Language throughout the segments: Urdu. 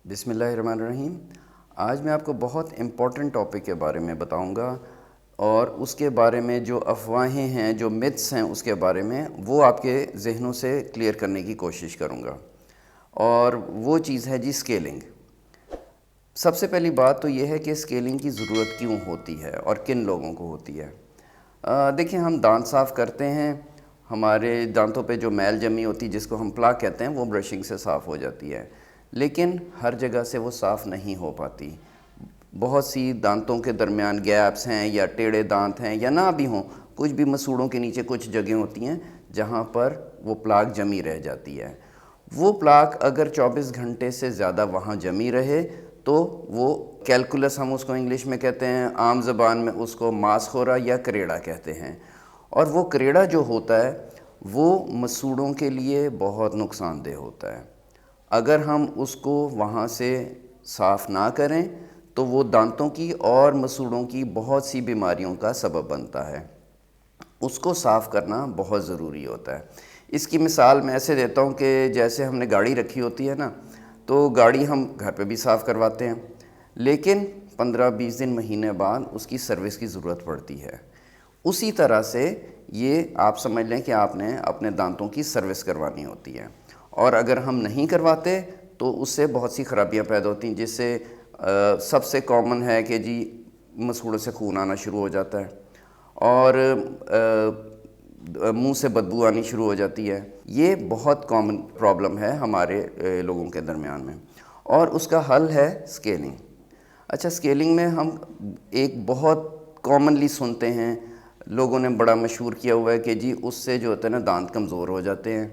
بسم اللہ الرحمن الرحیم۔ آج میں آپ کو بہت امپورٹنٹ ٹاپک کے بارے میں بتاؤں گا، اور اس کے بارے میں جو افواہیں ہیں، جو متس ہیں، اس کے بارے میں وہ آپ کے ذہنوں سے کلیئر کرنے کی کوشش کروں گا۔ اور وہ چیز ہے اسکیلنگ۔ سب سے پہلی بات تو یہ ہے کہ اسکیلنگ کی ضرورت کیوں ہوتی ہے اور کن لوگوں کو ہوتی ہے۔ دیکھیں، ہم دانت صاف کرتے ہیں، ہمارے دانتوں پہ جو میل جمی ہوتی ہے جس کو ہم پلاک کہتے ہیں، وہ برشنگ سے صاف ہو جاتی ہے، لیکن ہر جگہ سے وہ صاف نہیں ہو پاتی۔ بہت سی دانتوں کے درمیان گیپس ہیں، یا ٹیڑھے دانت ہیں، یا نہ بھی ہوں، کچھ بھی مسوڑوں کے نیچے کچھ جگہیں ہوتی ہیں جہاں پر وہ پلاک جمی رہ جاتی ہے۔ وہ پلاک اگر 24 گھنٹے سے زیادہ وہاں جمی رہے تو وہ کیلکولس، ہم اس کو انگلش میں کہتے ہیں، عام زبان میں اس کو ماسخورا یا کریڑا کہتے ہیں۔ اور وہ کریڑا جو ہوتا ہے وہ مسوڑوں کے لیے بہت نقصان دہ ہوتا ہے۔ اگر ہم اس کو وہاں سے صاف نہ کریں تو وہ دانتوں کی اور مسوڑوں کی بہت سی بیماریوں کا سبب بنتا ہے۔ اس کو صاف کرنا بہت ضروری ہوتا ہے۔ اس کی مثال میں ایسے دیتا ہوں کہ جیسے ہم نے گاڑی رکھی ہوتی ہے نا، تو گاڑی ہم گھر پہ بھی صاف کرواتے ہیں، لیکن 15-20 دن، مہینے بعد اس کی سروس کی ضرورت پڑتی ہے۔ اسی طرح سے یہ آپ سمجھ لیں کہ آپ نے اپنے دانتوں کی سروس کروانی ہوتی ہے، اور اگر ہم نہیں کرواتے تو اس سے بہت سی خرابیاں پیدا ہوتی ہیں، جس سے سب سے کامن ہے کہ مسوڑوں سے خون آنا شروع ہو جاتا ہے، اور منہ سے بدبو آنی شروع ہو جاتی ہے۔ یہ بہت کامن پرابلم ہے ہمارے لوگوں کے درمیان میں، اور اس کا حل ہے اسکیلنگ۔ اچھا، اسکیلنگ میں ہم ایک بہت کامنلی سنتے ہیں، لوگوں نے بڑا مشہور کیا ہوا ہے کہ اس سے جو ہوتا ہے نا، دانت کمزور ہو جاتے ہیں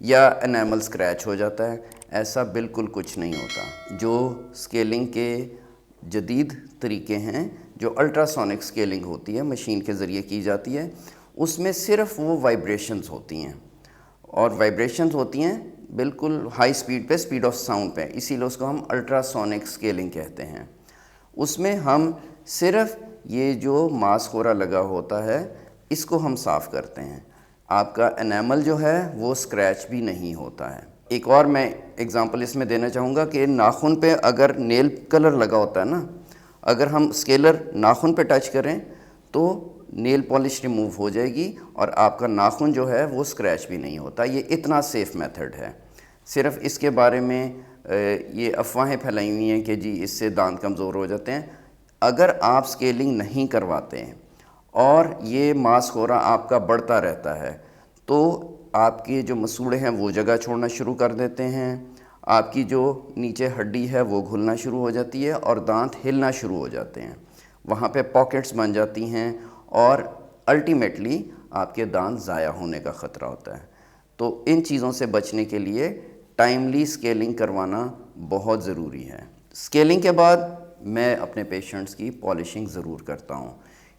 یا انیمل اسکریچ ہو جاتا ہے۔ ایسا بالکل کچھ نہیں ہوتا۔ جو اسکیلنگ کے جدید طریقے ہیں، جو الٹرا سونک اسکیلنگ ہوتی ہے، مشین کے ذریعے کی جاتی ہے، اس میں صرف وہ وائبریشنز ہوتی ہیں، اور وائبریشنز ہوتی ہیں بالکل ہائی سپیڈ پہ، سپیڈ آف ساؤنڈ پہ، اسی لیے اس کو ہم الٹرا سونک اسکیلنگ کہتے ہیں۔ اس میں ہم صرف یہ جو ماسخورا لگا ہوتا ہے اس کو ہم صاف کرتے ہیں۔ آپ کا انیمل جو ہے وہ اسکریچ بھی نہیں ہوتا ہے۔ ایک اور میں اگزامپل اس میں دینا چاہوں گا کہ ناخن پہ اگر نیل کلر لگا ہوتا ہے نا، اگر ہم اسکیلر ناخن پہ ٹچ کریں تو نیل پالش ریموو ہو جائے گی، اور آپ کا ناخن جو ہے وہ اسکریچ بھی نہیں ہوتا۔ یہ اتنا سیف میتھڈ ہے۔ صرف اس کے بارے میں یہ افواہیں پھیلائی ہوئی ہیں کہ اس سے دانت کمزور ہو جاتے ہیں۔ اگر آپ اسکیلنگ نہیں کرواتے ہیں اور یہ ماسخورا آپ کا بڑھتا رہتا ہے تو آپ کے جو مسوڑے ہیں وہ جگہ چھوڑنا شروع کر دیتے ہیں، آپ کی جو نیچے ہڈی ہے وہ گھلنا شروع ہو جاتی ہے، اور دانت ہلنا شروع ہو جاتے ہیں، وہاں پہ پاکٹس بن جاتی ہیں، اور الٹیمیٹلی آپ کے دانت ضائع ہونے کا خطرہ ہوتا ہے۔ تو ان چیزوں سے بچنے کے لیے ٹائملی اسکیلنگ کروانا بہت ضروری ہے۔ اسکیلنگ کے بعد میں اپنے پیشنٹس کی پالشنگ ضرور کرتا ہوں،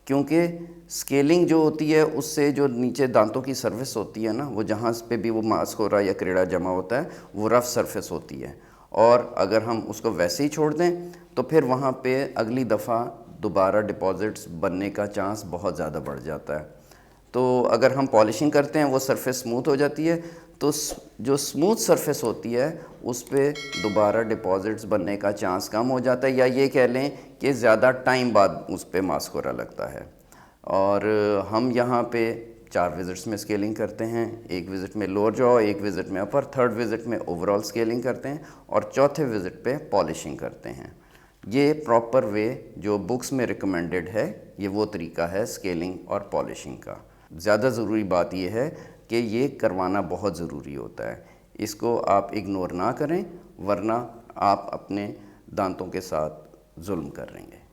کیونکہ اسکیلنگ جو ہوتی ہے اس سے جو نیچے دانتوں کی سرفیس ہوتی ہے نا، وہ جہاں پہ بھی وہ ماسخورا یا کریڑا جمع ہوتا ہے وہ رف سرفیس ہوتی ہے، اور اگر ہم اس کو ویسے ہی چھوڑ دیں تو پھر وہاں پہ اگلی دفعہ دوبارہ ڈپازٹس بننے کا چانس بہت زیادہ بڑھ جاتا ہے۔ تو اگر ہم پالشنگ کرتے ہیں وہ سرفیس سموتھ ہو جاتی ہے، تو جو سموتھ سرفیس ہوتی ہے اس پہ دوبارہ ڈپازٹس بننے کا چانس کم ہو جاتا ہے، یا یہ کہہ لیں کہ زیادہ ٹائم بعد اس پہ ماسخورا لگتا ہے۔ اور ہم یہاں پہ 4 وزٹس میں اسکیلنگ کرتے ہیں، ایک وزٹ میں لوور جو، ایک وزٹ میں اپر، تھرڈ وزٹ میں اوور آل اسکیلنگ کرتے ہیں، اور چوتھے وزٹ پہ پالشنگ کرتے ہیں۔ یہ پراپر وے جو بکس میں ریکمینڈڈ ہے، یہ وہ طریقہ ہے اسکیلنگ اور پالشنگ کا۔ زیادہ ضروری بات یہ ہے کہ یہ کروانا بہت ضروری ہوتا ہے۔ اس کو آپ اگنور نہ کریں، ورنہ آپ اپنے دانتوں کے ساتھ ظلم کر رہیں گے۔